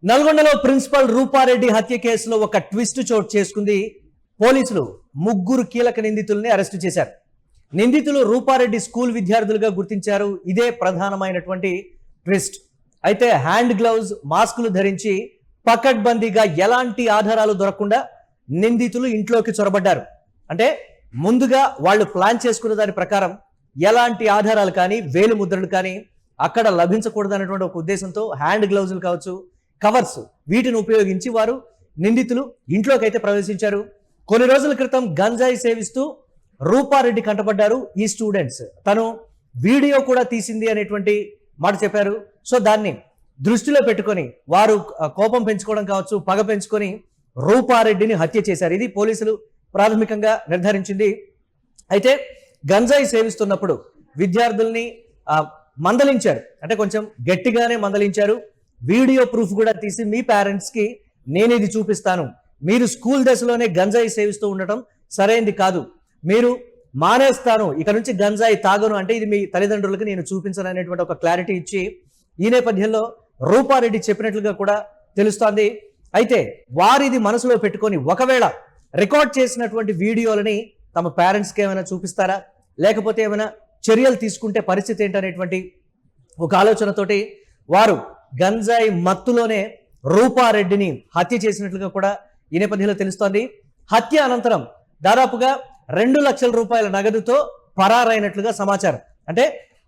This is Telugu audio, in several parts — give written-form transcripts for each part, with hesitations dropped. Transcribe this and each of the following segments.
నల్గొండలో ప్రిన్సిపల్ రూపారెడ్డి హత్య కేసులో ఒక ట్విస్ట్ చోటు చేసుకుంది. పోలీసులు ముగ్గురు కీలక నిందితుల్ని అరెస్టు చేశారు. నిందితులు రూపారెడ్డి స్కూల్ విద్యార్థులుగా గుర్తించారు. ఇదే ప్రధానమైనటువంటి ట్విస్ట్. అయితే హ్యాండ్ గ్లౌజ్, మాస్కులు ధరించి పకడ్బందీగా ఎలాంటి ఆధారాలు దొరకకుండా నిందితులు ఇంట్లోకి చొరబడ్డారు. అంటే ముందుగా వాళ్ళు ప్లాన్ చేసుకున్న దాని ప్రకారం ఎలాంటి ఆధారాలు కానీ వేలు ముద్రలు కానీ అక్కడ లభించకూడదు అనేటువంటి ఒక ఉద్దేశంతో హ్యాండ్ గ్లౌజులు కావచ్చు, కవర్స్, వీటిని ఉపయోగించి వారు నిందితులు ఇంట్లోకి అయితే ప్రవేశించారు. కొన్ని రోజుల క్రితం గంజాయి సేవిస్తూ రూపారెడ్డి కంటపడ్డారు ఈ స్టూడెంట్స్. తను వీడియో కూడా తీసింది అనేటువంటి మాట చెప్పారు. సో దాన్ని దృష్టిలో పెట్టుకొని వారు కోపం పెంచుకోవడం కావచ్చు, పగ పెంచుకొని రూపారెడ్డిని హత్య చేశారు. ఇది పోలీసులు ప్రాథమికంగా నిర్ధారించింది. అయితే గంజాయి సేవిస్తున్నప్పుడు విద్యార్థుల్ని మందలించారు, అంటే కొంచెం గట్టిగానే మందలించారు. వీడియో ప్రూఫ్ కూడా తీసి మీ పేరెంట్స్కి నేను ఇది చూపిస్తాను, మీరు స్కూల్ దశలోనే గంజాయి సేవిస్తూ ఉండటం సరైంది కాదు, మీరు మానేస్తాను, ఇక నుంచి గంజాయి తాగను అంటే ఇది మీ తల్లిదండ్రులకు నేను చూపించను అనేటువంటి ఒక క్లారిటీ ఇచ్చి ఈ నేపథ్యంలో రూపారెడ్డి చెప్పినట్లుగా కూడా తెలుస్తోంది. అయితే వారిది మనసులో పెట్టుకొని ఒకవేళ రికార్డ్ చేసినటువంటి వీడియోలని తమ పేరెంట్స్కి ఏమైనా చూపిస్తారా, లేకపోతే ఏమైనా చర్యలు తీసుకుంటే పరిస్థితి ఏంటనేటువంటి ఒక ఆలోచనతోటి వారు గంజాయి మత్తులోనే రూపారెడ్డిని హత్య చేసినట్లుగా కూడా ఈ నేపథ్యంలో తెలుస్తోంది. హత్య అనంతరం దాదాపుగా 2 లక్షల రూపాయల నగదుతో పరారైనట్లుగా సమాచారం. అంటే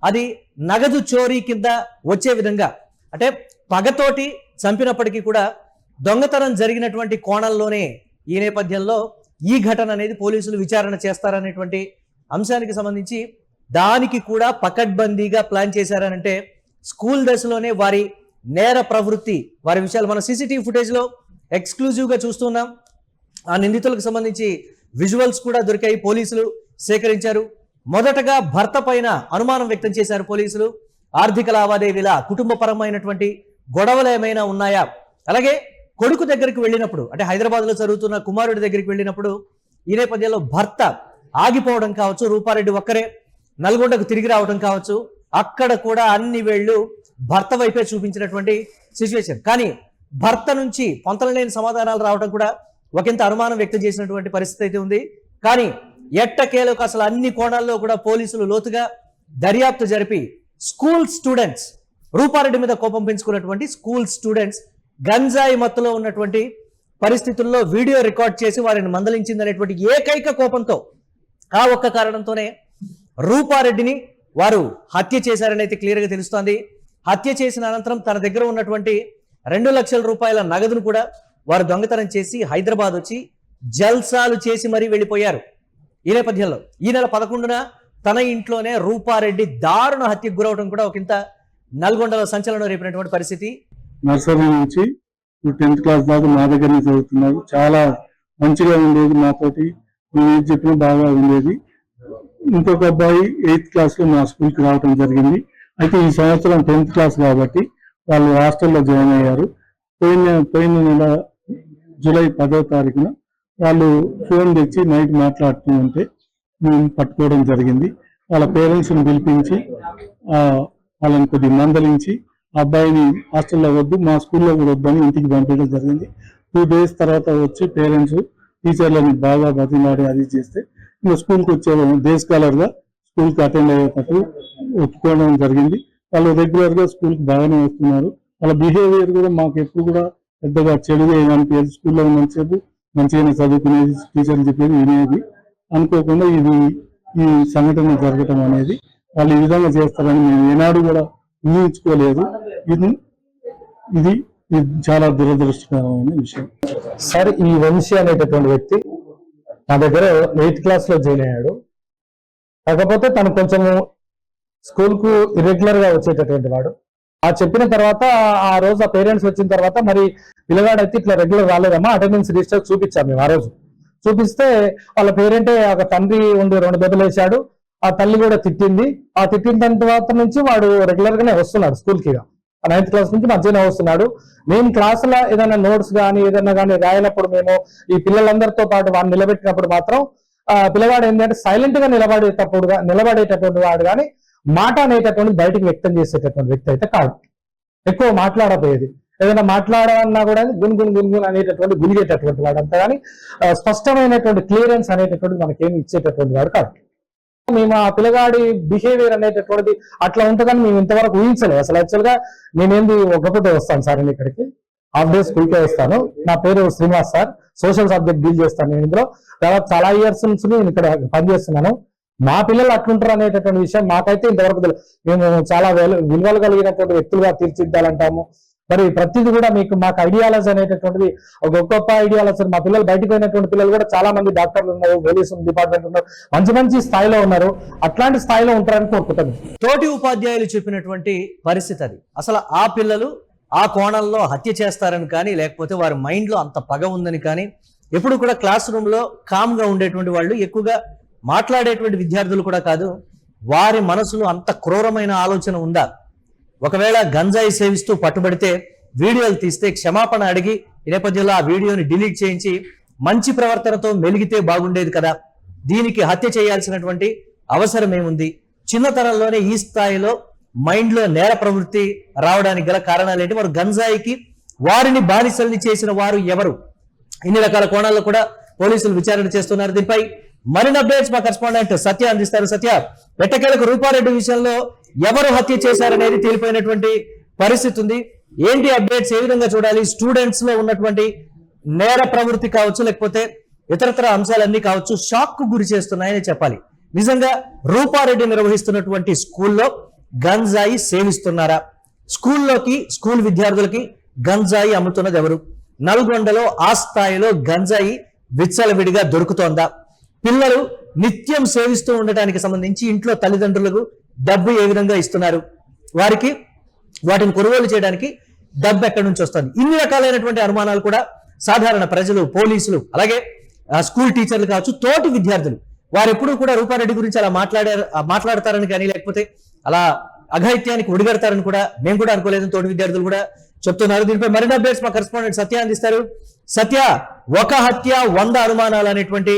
అది నగదు చోరీ కింద వచ్చే విధంగా, అంటే పగతోటి చంపినప్పటికీ కూడా దొంగతనం జరిగినటువంటి కోణంలోనే ఈ నేపథ్యంలో ఈ ఘటన అనేది పోలీసులు విచారణ చేస్తారనేటువంటి అంశానికి సంబంధించి దానికి కూడా పకడ్బందీగా ప్లాన్ చేశారనంటే స్కూల్ దశలోనే వారి నేర ప్రవృత్తి, వారి విషయాలు మన సీసీటీవీ ఫుటేజ్లో ఎక్స్క్లూజివ్గా చూస్తున్నాం. ఆ నిందితులకు సంబంధించి విజువల్స్ కూడా దొరికాయి, పోలీసులు సేకరించారు. మొదటగా భర్త పైన అనుమానం వ్యక్తం చేశారు పోలీసులు. ఆర్థిక లావాదేవీల, కుటుంబపరమైనటువంటి గొడవలు ఏమైనా ఉన్నాయా, అలాగే కొడుకు దగ్గరికి వెళ్ళినప్పుడు, అంటే హైదరాబాద్లో చదువుతున్న కుమారుడి దగ్గరికి వెళ్ళినప్పుడు ఈ నేపథ్యంలో భర్త ఆగిపోవడం కావచ్చు, రూపారెడ్డి ఒక్కరే నల్గొండకు తిరిగి రావడం కావచ్చు, అక్కడ కూడా అన్ని వేళ్ళు భర్త వైపే చూపించినటువంటి సిచ్యువేషన్. కానీ భర్త నుంచి పొంతలలేని సమాధానాలు రావడం కూడా ఒకంత అనుమానం వ్యక్తం చేసినటువంటి పరిస్థితి అయితే ఉంది. కానీ ఎట్టకేలకు అసలు అన్ని కోణాల్లో కూడా పోలీసులు లోతుగా దర్యాప్తు జరిపి స్కూల్ స్టూడెంట్స్, రూపారెడ్డి మీద కోపం పెంచుకున్నటువంటి స్కూల్ స్టూడెంట్స్ గంజాయి మత్తులో ఉన్నటువంటి పరిస్థితుల్లో వీడియో రికార్డ్ చేసి వారిని మందలించిందనేటువంటి ఏకైక కోపంతో, ఆ ఒక్క కారణంతోనే రూపారెడ్డిని వారు హత్య చేశారని అయితే క్లియర్గా తెలుస్తోంది. హత్య చేసిన అనంతరం తన దగ్గర ఉన్నటువంటి 2 లక్షల రూపాయల నగదును కూడా వారు దొంగతనం చేసి హైదరాబాద్ వచ్చి జల్సాలు చేసి మరీ వెళ్ళిపోయారు. ఈ నేపథ్యంలో ఈ నెల 11న తన ఇంట్లోనే రూపారెడ్డి దారుణ హత్యకు గురవడం కూడా ఒకంత నల్గొండలో సంచలనం రేపినటువంటి పరిస్థితి. నర్సరీ నుంచి 10th క్లాస్ దాకా మా దగ్గరనే చదువుతున్నారు. చాలా మంచిగా ఉండేది, మాతోటి మేము ఏది చెప్పినా బాగా ఉండేది. ఇంకొక అబ్బాయి 8th క్లాస్ లో మా స్కూల్కి రావడం జరిగింది. అయితే ఈ సంవత్సరం 10th క్లాస్ కాబట్టి వాళ్ళు హాస్టల్లో జాయిన్ అయ్యారు. పోయిన నెల జూలై 10వ తారీఖున వాళ్ళు ఫోన్ తెచ్చి నైట్ మాట్లాడుతూ ఉంటే మేము పట్టుకోవడం జరిగింది. వాళ్ళ పేరెంట్స్ని పిలిపించి వాళ్ళని కొద్దిగా మందలించి అబ్బాయిని హాస్టల్లో వద్దు, మా స్కూల్లో కూడా వద్దని ఇంటికి పంపించడం జరిగింది. 2 days తర్వాత వచ్చి పేరెంట్స్ టీచర్లని బాగా బతిలాడి అది చేస్తే ఇంకా స్కూల్కి వచ్చే డే స్కాలర్గా స్కూల్కి అటెండ్ అయ్యేటట్టు ఒప్పుకోవడం జరిగింది. వాళ్ళు రెగ్యులర్గా స్కూల్కి బాగానే వస్తున్నారు. వాళ్ళ బిహేవియర్ కూడా మాకు ఎప్పుడు కూడా పెద్దగా చెడుగా ఏమనిపించేది. స్కూల్లో ఉన్నంతసేపు మంచిగానే చదువుకునేది, టీచర్లు చెప్పేది వినేది. అనుకోకుండా ఈ సంఘటన జరగటం అనేది వాళ్ళు ఈ విధంగా చేస్తారని మేము ఏనాడు కూడా ఊహించుకోలేదు. ఇది చాలా దురదృష్టకరమైన విషయం. సార్, ఈ వంశీ అనేటటువంటి వ్యక్తి నా దగ్గర 8th క్లాస్ లో జాయిన్ అయ్యాడు. కాకపోతే తను కొంచెము స్కూల్ కు ఇర్రెగ్యులర్ గా వచ్చేటటువంటి వాడు. ఆ చెప్పిన తర్వాత ఆ రోజు ఆ పేరెంట్స్ వచ్చిన తర్వాత మరి పిల్లగాడైతే ఇట్లా రెగ్యులర్ రాలేదమ్మా, అటెండెన్స్ రిజిస్టర్ చూపించాము మేము. ఆ రోజు చూపిస్తే వాళ్ళ పేరెంటే ఒక తండ్రి ఉండి 2 దెబ్బలు వేశాడు, ఆ తల్లి కూడా తిట్టింది. ఆ తిట్టిన తర్వాత నుంచి వాడు రెగ్యులర్ గానే వస్తున్నాడు స్కూల్కి. 9th క్లాస్ నుంచి మధ్యనే వస్తున్నాడు. మేము క్లాసులో ఏదైనా నోట్స్ కానీ ఏదైనా కానీ రాయనప్పుడు మేము ఈ పిల్లలందరితో పాటు వాడిని నిలబెట్టినప్పుడు మాత్రం పిల్లవాడు ఏంటంటే సైలెంట్ గా నిలబడేటటువంటి వాడు కానీ మాట అనేటటువంటి బయటికి వ్యక్తం చేసేటటువంటి వ్యక్తి అయితే కాదు. ఎక్కువ మాట్లాడపోయేది. ఏదైనా మాట్లాడాలన్నా కూడా గున్గున్ గున్గున్ అనేటటువంటి గునిగేటటువంటి వాడు, అంతగాని స్పష్టమైనటువంటి క్లియరెన్స్ అనేటటువంటి మనకేమి ఇచ్చేటటువంటి వాడు కాదు. మేము ఆ పిల్లగాడి బిహేవియర్ అనేటటువంటిది అట్లా ఉంటుందని మేము ఇంతవరకు ఊహించలేదు. అసలు యాక్చువల్ గా నేనేంది ఒక్కపోతే వస్తాను సార్, నేను ఇక్కడికి హాఫ్ డే స్కూల్కే వస్తాను. నా పేరు Srinivas sir, social subject deal చేస్తాను. నేను ఇందులో దాదాపు చాలా ఇయర్స్ నుంచి నేను ఇక్కడ పనిచేస్తున్నాను. మా పిల్లలు అట్లుంటారు అనేటటువంటి విషయం మాకైతే ఇంతవరకు తెలియదు. మేము చాలా విలువలు కలిగినటువంటి వ్యక్తులుగా తీర్చిదిద్దాలంటాము. మరి ప్రతిదీ కూడా మాకు ఐడియాలజీ అనేటటువంటిది ఒక గొప్ప ఐడియాలజీ. మా పిల్లలు బయటకు పోయినటువంటి పిల్లలు కూడా చాలా మంది డాక్టర్లు ఉన్నారు, పోలీసు డిపార్ట్మెంట్ ఉన్నారు, మంచి మంచి స్థాయిలో ఉన్నారు. అట్లాంటి స్థాయిలో ఉంటారని కోరుకుంటాను. తోటి ఉపాధ్యాయులు చెప్పినటువంటి పరిస్థితి అది. అసలు ఆ పిల్లలు ఆ కోణంలో హత్య చేస్తారని కానీ, లేకపోతే వారి మైండ్లో అంత పగ ఉందని కానీ, ఎప్పుడు కూడా క్లాస్ రూమ్లో కామ్గా ఉండేటువంటి వాళ్ళు, ఎక్కువగా మాట్లాడేటువంటి విద్యార్థులు కూడా కాదు. వారి మనసులో అంత క్రూరమైన ఆలోచన ఉందా? ఒకవేళ గంజాయి సేవిస్తూ పట్టుబడితే వీడియోలు తీస్తే క్షమాపణ అడిగి ఈ నేపథ్యంలో ఆ వీడియోని డిలీట్ చేయించి మంచి ప్రవర్తనతో మెలిగితే బాగుండేది కదా. దీనికి హత్య చేయాల్సినటువంటి అవసరం ఏముంది? చిన్నతనంలోనే ఈ స్థాయిలో మైండ్లో నేర ప్రవృత్తి రావడానికి గల కారణాలు ఏంటి? వారు గంజాయికి వారిని బానిసల్ని చేసిన వారు ఎవరు? ఇన్ని రకాల కోణాల్లో కూడా పోలీసులు విచారణ చేస్తున్నారు. దీనిపై మరిన్ని అప్డేట్స్ మా కరెస్పాండెంట్ సత్య అందిస్తారు. సత్య, ఎట్టకేలకు రూపారెడ్డి విషయంలో ఎవరు హత్య చేశారనేది తేలిపోయినటువంటి పరిస్థితి ఉంది. ఏంటి అప్డేట్స్? ఏ విధంగా చూడాలి? స్టూడెంట్స్ లో ఉన్నటువంటి నేర ప్రవృత్తి కావచ్చు, లేకపోతే ఇతరతర అంశాలన్నీ కావచ్చు, షాక్ కు గురి చేస్తున్నాయని చెప్పాలి. నిజంగా రూపారెడ్డి నిర్వహిస్తున్నటువంటి స్కూల్లో గంజాయి సేవిస్తున్నారా? స్కూల్ విద్యార్థులకి గంజాయి అమ్ముతున్నది ఎవరు? నల్గొండలో ఆ స్థాయిలో గంజాయి విచ్చలవిడిగా దొరుకుతోందా? పిల్లలు నిత్యం సేవిస్తూ ఉండటానికి సంబంధించి ఇంట్లో తల్లిదండ్రులకు డబ్బు ఏ విధంగా ఇస్తున్నారు? వాటిని కొనుగోలు చేయడానికి డబ్బు ఎక్కడి నుంచి వస్తుంది? ఇన్ని రకాలైనటువంటి అనుమానాలు కూడా సాధారణ ప్రజలు, పోలీసులు, అలాగే స్కూల్ టీచర్లు కావచ్చు, తోటి విద్యార్థులు వారు ఎప్పుడూ కూడా రూపారెడ్డి గురించి అలా మాట్లాడతారని కానీ, లేకపోతే అలా అఘాయిత్యానికి ఒడిగడతారని కూడా మేము కూడా అనుకోలేదని తోటి విద్యార్థులు కూడా చెప్తున్నారు. దీనిపై మరిన్ని అప్డేట్స్ మా కరెస్పాండెంట్ సత్య అందిస్తారు. సత్య, ఒక హత్య 100 అనుమానాలు అనేటువంటి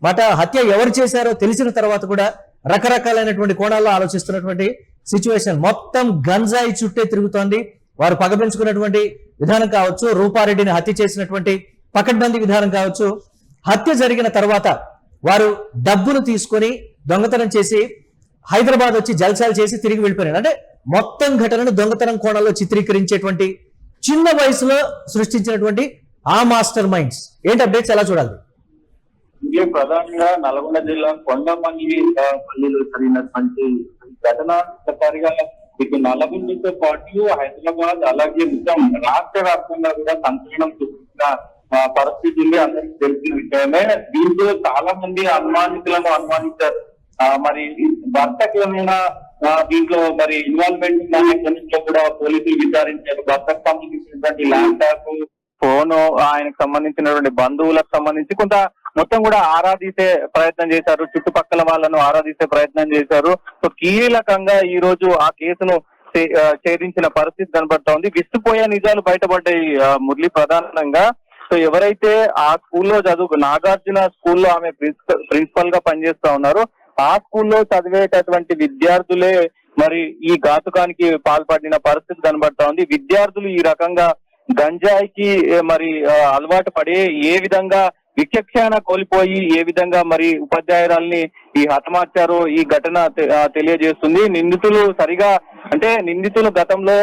మాట, హత్య ఎవరు చేశారో తెలిసిన తర్వాత కూడా రకరకాలైనటువంటి కోణాల్లో ఆలోచిస్తున్నటువంటి సిచ్యువేషన్. మొత్తం గంజాయి చుట్టే తిరుగుతోంది. వారు పగపెంచుకున్నటువంటి విధానం కావచ్చు, రూపారెడ్డిని హత్య చేసినటువంటి పకడ్బందీ విధానం కావచ్చు, హత్య జరిగిన తర్వాత వారు డబ్బును తీసుకొని దొంగతనం చేసి హైదరాబాద్ వచ్చి జల్సాలు చేసి తిరిగి వెళ్ళిపోయారు. అంటే మొత్తం ఘటనను దొంగతనం కోణంలో చిత్రీకరించేటువంటి చిన్న వయసులో సృష్టించినటువంటి ఆ మాస్టర్ మైండ్స్. ఏంటి అప్డేట్స్? ఎలా చూడాలి? ప్రధానంగా నల్గొండ జిల్లా కొండపల్లిలో జరిగినటువంటి ఘటన ఒక్కసారిగా ఇటు నల్లగొండతో పాటు హైదరాబాద్, అలాగే మొత్తం రాష్ట్ర వ్యాప్తంగా కూడా సంచలనం చూసిన పరిస్థితి ఉంది. అందరికీ తెలిసిన విషయమే. దీంతో చాలా మంది అనుమానించారు. మరి భర్తకి ఏమైనా దీంట్లో మరి ఇన్వాల్వ్మెంట్ ఉందని లో కూడా పోలీసులు విచారించారు. భర్తకు సంబంధించినటువంటి ల్యాప్టాప్, ఫోను, ఆయనకు సంబంధించినటువంటి బంధువులకు సంబంధించి కొంత మొత్తం కూడా ఆరాధించే ప్రయత్నం చేశారు. చుట్టుపక్కల వాళ్ళను ఆరాధించే ప్రయత్నం చేశారు. సో కీలకంగా ఈ రోజు ఆ కేసును ఛేదించిన పరిస్థితి కనబడతా ఉంది. విస్తుపోయే నిజాలు బయటపడ్డాయి మురళి. ప్రధానంగా సో ఎవరైతే ఆ స్కూల్లో నాగార్జున స్కూల్లో ఆమె ప్రిన్సిపల్ గా పనిచేస్తా ఉన్నారో, ఆ స్కూల్లో చదివేటటువంటి విద్యార్థులే మరి ఈ ఘాతుకానికి పాల్పడిన పరిస్థితి కనబడతా ఉంది. విద్యార్థులు ఈ రకంగా గంజాయికి మరి అలవాటు పడి ఏ విధంగా విచక్షణ కోల్పోయి ఏ విధంగా మరి ఉపాధ్యాయురాల్ని ఈ హతమార్చారో ఈ ఘటన తెలియజేస్తుంది. నిందితులు గతంలో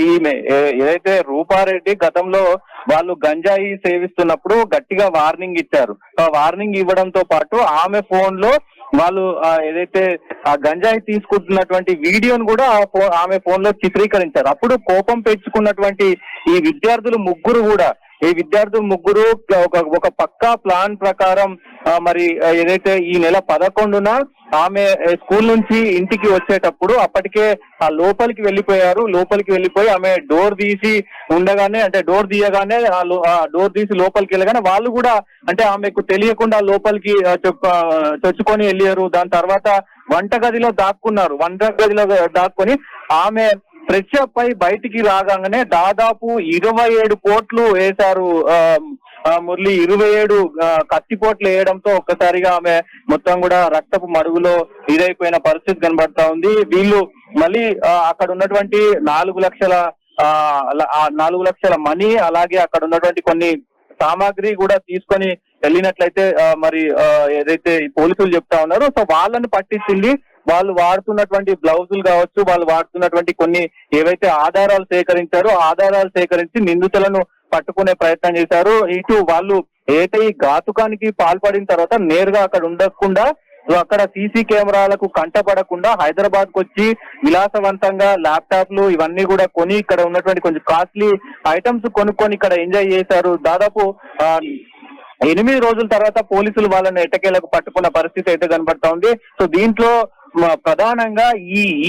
ఈమె ఏదైతే రూపారెడ్డి గతంలో వాళ్ళు గంజాయి సేవిస్తున్నప్పుడు గట్టిగా వార్నింగ్ ఇచ్చారు. వార్నింగ్ ఇవ్వడంతో పాటు ఆమె ఫోన్ లో వాళ్ళు ఏదైతే ఆ గంజాయి తీసుకుంటున్నటువంటి వీడియోను కూడా ఆమె ఫోన్ లో చిత్రీకరించారు. అప్పుడు కోపం పెంచుకున్నటువంటి ఈ విద్యార్థులు ముగ్గురు ఒక పక్కా ప్లాన్ ప్రకారం మరి ఏదైతే ఈ నెల 11న ఆమె స్కూల్ నుంచి ఇంటికి వచ్చేటప్పుడు అప్పటికే ఆ లోపలికి వెళ్ళిపోయి ఆమె డోర్ తీసి ఉండగానే, అంటే డోర్ తీయగానే డోర్ తీసి లోపలికి వెళ్ళగానే వాళ్ళు కూడా అంటే ఆమెకు తెలియకుండా లోపలికి చొచ్చుకొని వెళ్ళారు. దాని తర్వాత వంటగదిలో దాక్కుని ఆమె ఫ్రెష్ అప్ అయి బయటికి రాగానే దాదాపు 27 పోట్లు వేశారు మురళి. 27 కత్తిపోట్లు వేయడంతో ఒక్కసారిగా ఆమె మొత్తం కూడా రక్తపు మడుగులో ఇదైపోయిన పరిస్థితి కనబడతా ఉంది. వీళ్ళు మళ్ళీ అక్కడ ఉన్నటువంటి 4 లక్షల ఆ 4 లక్షల మనీ, అలాగే అక్కడ ఉన్నటువంటి కొన్ని సామాగ్రి కూడా తీసుకొని వెళ్ళినట్లయితే మరి ఏదైతే ఈ పోలీసులు చెప్తా ఉన్నారో, సో వాళ్ళని పట్టించింది. వాళ్ళు వాడుతున్నటువంటి బ్లౌజులు కావచ్చు, వాళ్ళు వాడుతున్నటువంటి కొన్ని ఏవైతే ఆధారాలు సేకరించారో ఆధారాలు సేకరించి నిందితులను పట్టుకునే ప్రయత్నం చేశారు. ఇటు వాళ్ళు ఏటై ఘాతుకానికి పాల్పడిన తర్వాత నేరుగా అక్కడ ఉండకుండా అక్కడ సీసీ కెమెరాలకు కంటపడకుండా హైదరాబాద్ కు వచ్చి విలాసవంతంగా ల్యాప్టాప్లు ఇవన్నీ కూడా కొని ఇక్కడ ఉన్నటువంటి కొంచెం కాస్ట్లీ ఐటమ్స్ కొనుక్కొని ఇక్కడ ఎంజాయ్ చేశారు. దాదాపు 8 రోజుల తర్వాత పోలీసులు వాళ్ళని ఎట్టకేలకు పట్టుకున్న పరిస్థితి అయితే కనబడతా ఉంది. సో దీంట్లో ప్రధానంగా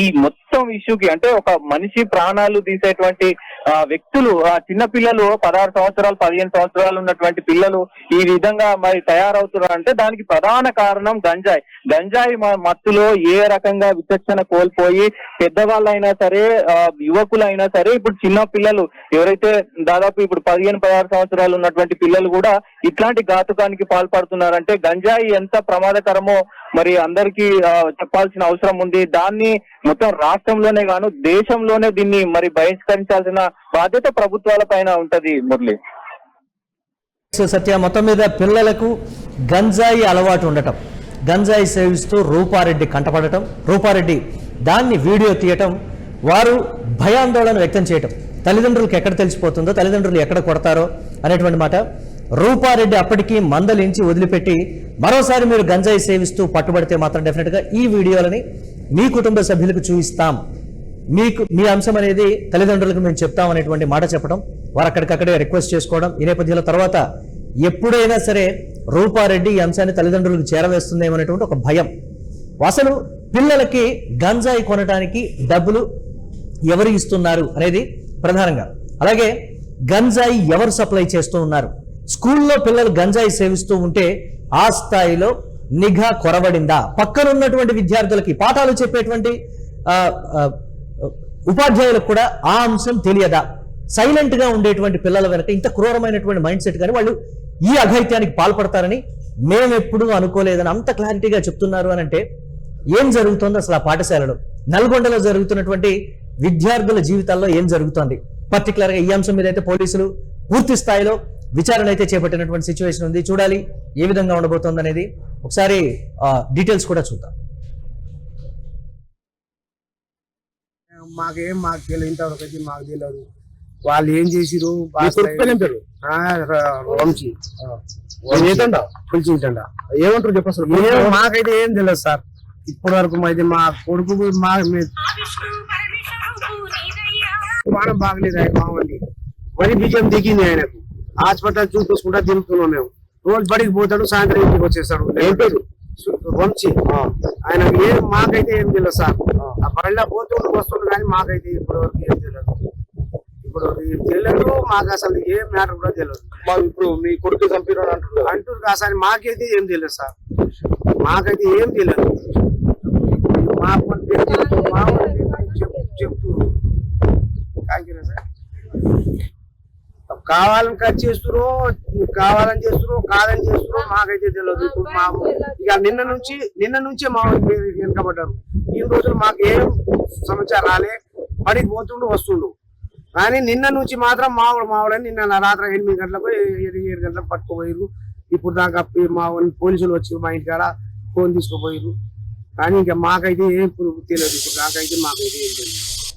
ఈ మొత్తం ఇష్యూకి అంటే ఒక మనిషి ప్రాణాలు తీసేటువంటి వ్యక్తులు, చిన్న పిల్లలు 16 సంవత్సరాలు 15 సంవత్సరాలు ఉన్నటువంటి పిల్లలు ఈ విధంగా మరి తయారవుతున్నారు అంటే దానికి ప్రధాన కారణం గంజాయి మత్తులో ఏ రకంగా విచక్షణ కోల్పోయి పెద్దవాళ్ళైనా సరే యువకులైనా సరే ఇప్పుడు చిన్న పిల్లలు ఎవరైతే దాదాపు ఇప్పుడు 15-16 సంవత్సరాలు ఉన్నటువంటి పిల్లలు కూడా ఇట్లాంటి ఘాతుకానికి పాల్పడుతున్నారంటే గంజాయి ఎంత ప్రమాదకరమో మరి అందరికీ చెప్పాల్సిన అవసరం ఉంది. దాన్ని మొత్తం రాష్ట్రంలోనే గాను దేశంలోనే దీన్ని మరి బహిష్కరించాల్సిన బాధ్యత ప్రభుత్వాల పైన ఉంటది. మురళి, సత్య, మొత్తం మీద పిల్లలకు గంజాయి అలవాటు ఉండటం, గంజాయి సేవిస్తూ రూపారెడ్డి కంటపడటం, రూపారెడ్డి దాన్ని వీడియో తీయటం, వారు భయాందోళన వ్యక్తం చేయటం, తల్లిదండ్రులకు ఎక్కడ తెలిసిపోతుందో, తల్లిదండ్రులు ఎక్కడ కొడతారో అనేటువంటి మాట. రూపారెడ్డి అప్పటికీ మందలించి వదిలిపెట్టి మరోసారి మీరు గంజాయి సేవిస్తూ పట్టుబడితే మాత్రం డెఫినెట్గా ఈ వీడియోలని మీ కుటుంబ సభ్యులకు చూపిస్తాం, మీ అంశం అనేది తల్లిదండ్రులకు మేము చెప్తాం అనేటువంటి మాట చెప్పడం, వారు అక్కడికక్కడే రిక్వెస్ట్ చేసుకోవడం. ఈ నేపథ్యంలో తర్వాత ఎప్పుడైనా సరే రూపారెడ్డి ఈ అంశాన్ని తల్లిదండ్రులకు చేరవేస్తుందేమో అనేటువంటి ఒక భయం. అసలు పిల్లలకి గంజాయి కొనడానికి డబ్బులు ఎవరు ఇస్తున్నారు అనేది ప్రధానంగా, అలాగే గంజాయి ఎవరు సప్లై చేస్తూ ఉన్నారు, స్కూల్లో పిల్లలు గంజాయి సేవిస్తూ ఉంటే ఆ స్థాయిలో నిఘా కొరబడిందా, పక్కనున్నటువంటి విద్యార్థులకి పాఠాలు చెప్పేటువంటి ఉపాధ్యాయులకు కూడా ఆ అంశం తెలియదా, సైలెంట్ గా ఉండేటువంటి పిల్లల వెనక ఇంత క్రూరమైనటువంటి మైండ్ సెట్ కానీ వాళ్ళు ఈ అఘాయిత్యానికి పాల్పడతారని మేము ఎప్పుడూ అనుకోలేదని అంత క్లారిటీగా చెప్తున్నారు అని అంటే ఏం జరుగుతుందో అసలు ఆ పాఠశాలలో, నల్గొండలో జరుగుతున్నటువంటి విద్యార్థుల జీవితాల్లో ఏం జరుగుతోంది, పర్టికులర్ గా ఈ అంశం మీద అయితే పోలీసులు పూర్తి స్థాయిలో విచారణ అయితే చేపట్టినటువంటి సిచ్యువేషన్ ఉంది. చూడాలి ఏ విధంగా ఉండబోతోంది అనేది. ఒకసారి డీటెయిల్స్ కూడా చూద్దాం. మాకు తెలియదు, ఇంతవరకు అయితే మాకు తెలియదు వాళ్ళు ఏం చేసిరు. వంశీ ఏమంటారు చెప్పు, మాకైతే ఏం తెలియదు సార్. ఇప్పటి వరకు అయితే మా కొడుకు మనం బాగలేదు ఆయన మామండి, మరి బిజం దిగింది ఆయనకు. హాస్పిటల్ చూపించుకుంటా తిరుగుతున్నాం మేము. రోజు బడికి పోతాడు, సాయంత్రం ఇంటికి వచ్చేస్తాడు. ఏం పేరు? వంశీ. ఆయన ఏం మాకైతే ఏం తెలియదు సార్. ఆ బడిలో పోతుండు వస్తుండు కానీ మాకైతే ఇప్పటి వరకు ఏం తెలియదు. ఇప్పుడు తెలియదు మాకు, అసలు ఏం మ్యాటర్ కూడా తెలియదు. ఇప్పుడు మీ కొడుకు చంపినాడు అంటారు అసలు మాకైతే ఏం తెలియదు సార్, మాకైతే ఏం తెలియదు. చెప్తున్నారు సార్, కావాలని ఖర్చు చేస్తున్నారు, కావాలని చేస్తున్నారు, కాదని చేస్తున్నారు, మాకైతే తెలియదు. ఇప్పుడు మా ఇక నిన్న నుంచే మా వెనకబడ్డారు. ఈ రోజులు మాకు ఏం సమాచారం రాలే. పడికి పోతుండు వస్తుండు కానీ నిన్న నుంచి మాత్రం మావాడని నిన్న రాత్రి 8 గంటలకు 7 గంటలకు పట్టుకుపోయారు. ఇప్పుడు దాకా మా పోలీసులు వచ్చి మా ఇంటి కాడ ఫోన్ తీసుకుపోయారు కానీ ఇంకా మాకైతే ఏం తెలియదు. ఇప్పుడు నాకైతే మాకైతే ఏం తెలియదు.